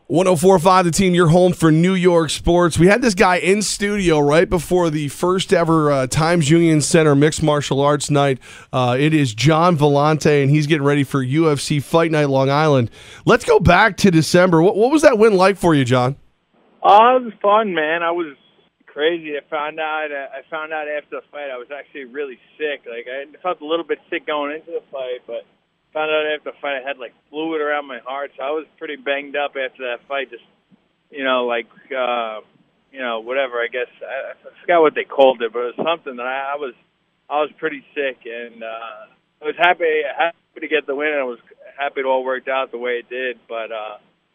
104.5 The Team, your home for New York sports. We had this guy in studio right before the first ever Times Union Center Mixed Martial Arts Night. It is Gian Vilante, and he's getting ready for UFC Fight Night Long Island. Let's go back to December. What was that win like for you, John? It was fun, man. I was crazy. I found out after the fight I was actually really sick. Like, I felt a little bit sick going into the fight, but found out after the fight I had like fluid around my heart, so I was pretty banged up after that fight. Just, whatever. I guess I forgot what they called it, but it was something that I was pretty sick, and I was happy to get the win, and I was happy it all worked out the way it did. But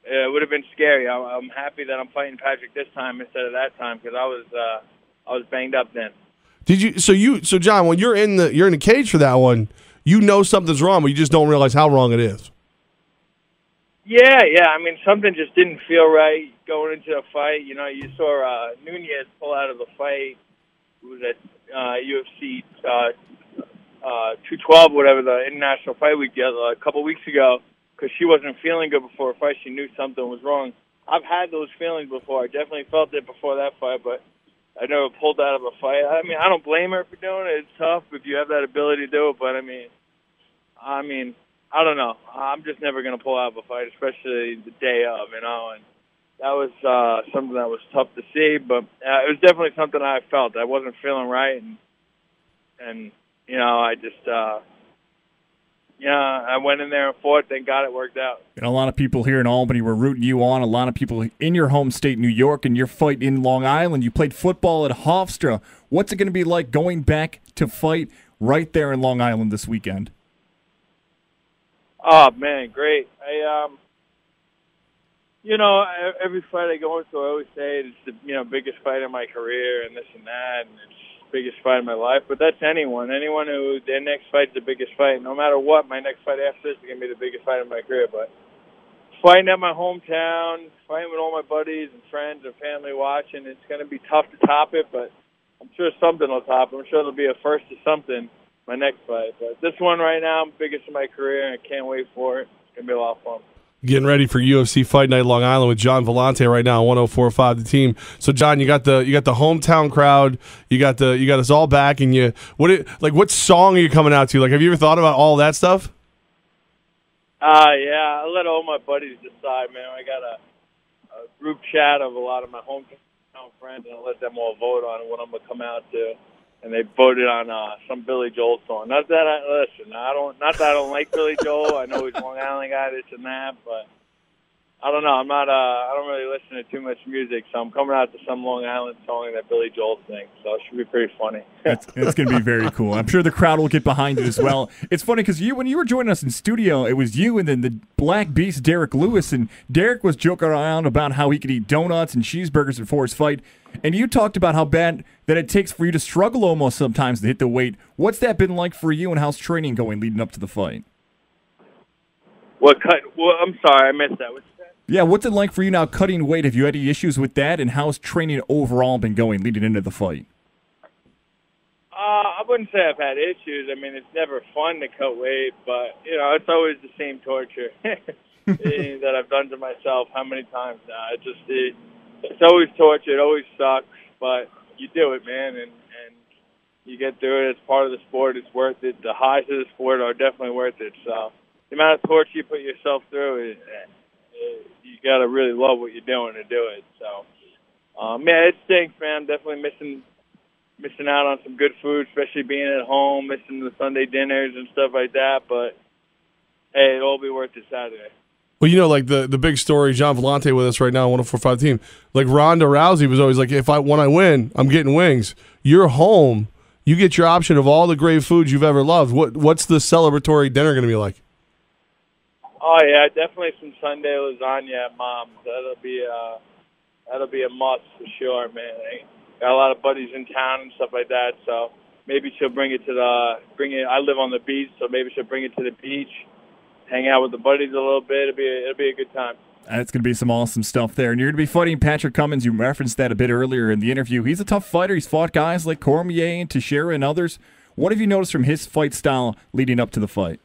it would have been scary. I'm happy that I'm fighting Patrick this time instead of that time, because I was banged up then. Did you? So John, when you're in the cage for that one, you know something's wrong, but you just don't realize how wrong it is. Yeah. I mean, something just didn't feel right going into the fight. You know, you saw Nunez pull out of the fight. It was at UFC 212, whatever, the International Fight Week a couple weeks ago, because she wasn't feeling good before a fight. She knew something was wrong. I've had those feelings before. I definitely felt it before that fight, but I never pulled out of a fight. I mean, I don't blame her for doing it. It's tough if you have that ability to do it, but I mean, I don't know. I'm just never going to pull out of a fight, especially the day of, and that was something that was tough to see, but it was definitely something I felt. I wasn't feeling right, and I just, I went in there and fought. Thank God it worked out. And a lot of people here in Albany were rooting you on. A lot of people in your home state, New York, and your fight in Long Island. You played football at Hofstra. What's it going to be like going back to fight right there in Long Island this weekend? Oh, man, great. Every fight I go into, I always say it's the biggest fight of my career and this and that, and it's the biggest fight of my life. But that's anyone who their next fight's the biggest fight. No matter what, my next fight after this is going to be the biggest fight of my career. But fighting at my hometown, fighting with all my buddies and friends and family watching, it's going to be tough to top it, but I'm sure something will top it. I'm sure there'll be a first to something, my next fight. But this one right now, I'm biggest in my career, and I can't wait for it. It's going to be a lot of fun. Getting ready for UFC Fight Night Long Island with Gian Vilante right now on 104.5 The Team. So John, you got the hometown crowd, you got us all back, and what song are you coming out to? Like, have you ever thought about all that stuff? Yeah, I let all my buddies decide, man. I got a group chat of a lot of my hometown friends, and I let them all vote on what I'm gonna come out to. And they voted on some Billy Joel song. Not that I don't like Billy Joel. I know he's a Long Island guy, this and that, but I don't know. I don't really listen to too much music, so I'm coming out to some Long Island song that Billy Joel sings. So it should be pretty funny. It's going to be very cool. I'm sure the crowd will get behind it as well. It's funny because when you were joining us in studio, it was you and then the Black Beast, Derek Lewis, and Derek was joking around about how he could eat donuts and cheeseburgers before his fight. And you talked about how bad that it takes for you to struggle almost sometimes to hit the weight. What's that been like for you, and how's training going leading up to the fight? Well, I'm sorry, I missed that. What's that? Yeah, what's it like for you now cutting weight? Have you had any issues with that, and how's training overall been going leading into the fight? I wouldn't say I've had issues. I mean, it's never fun to cut weight, but, it's always the same torture that I've done to myself how many times now. It's always torture. It always sucks, but you do it, man, and you get through it. It's part of the sport. It's worth it. The highs of the sport are definitely worth it. So the amount of torture you put yourself through, you got to really love what you're doing to do it. So, it stinks, man. I'm definitely missing out on some good food, especially being at home, missing the Sunday dinners and stuff like that. But, hey, it'll all be worth it Saturday. Well, like the big story, Gian Vilante with us right now, 104.5 Team. Like Ronda Rousey was always like, when I win, I'm getting wings. You're home. You get your option of all the great foods you've ever loved. What's the celebratory dinner going to be like? Oh yeah, definitely some Sunday lasagna at Mom's. That'll be a must for sure, man. I got a lot of buddies in town and stuff like that, so maybe she'll bring it. I live on the beach, so maybe she'll bring it to the beach. Hang out with the buddies a little bit. It'll be a good time. It's going to be some awesome stuff there. And you're going to be fighting Patrick Cummins. You referenced that a bit earlier in the interview. He's a tough fighter. He's fought guys like Cormier and Teixeira and others. What have you noticed from his fight style leading up to the fight?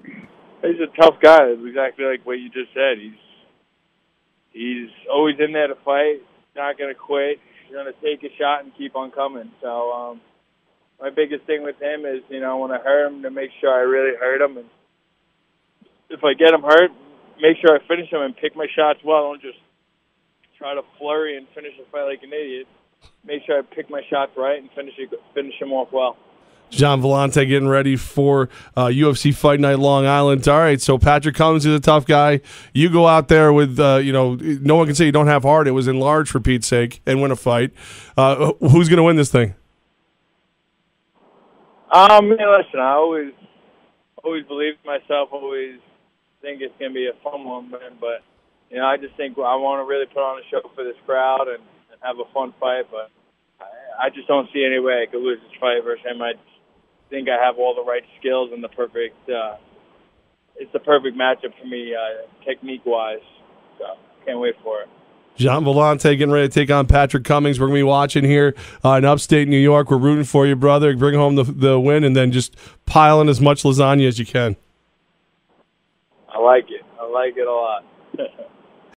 He's a tough guy. It's exactly like what you just said. he's always in there to fight. Not going to quit. He's going to take a shot and keep on coming. So my biggest thing with him is, when I hurt him, to make sure I really hurt him. And if I get him hurt, make sure I finish him and pick my shots well. Don't just try to flurry and finish the fight like an idiot. Make sure I pick my shots right and finish him off well. Gian Vilante getting ready for UFC Fight Night Long Island. All right, so Patrick Cummins is a tough guy. You go out there with, no one can say you don't have heart. It was enlarged, for Pete's sake, and win a fight. Who's going to win this thing? Listen, I always believe in myself, always think it's going to be a fun one, man. But, I just think I want to really put on a show for this crowd and have a fun fight. But I just don't see any way I could lose this fight versus him. I think I have all the right skills and it's the perfect matchup for me, technique-wise. So can't wait for it. Gian Vilante getting ready to take on Patrick Cummins. We're going to be watching here in upstate New York. We're rooting for you, brother. Bring home the win, and then just pile in as much lasagna as you can. I like it. I like it a lot.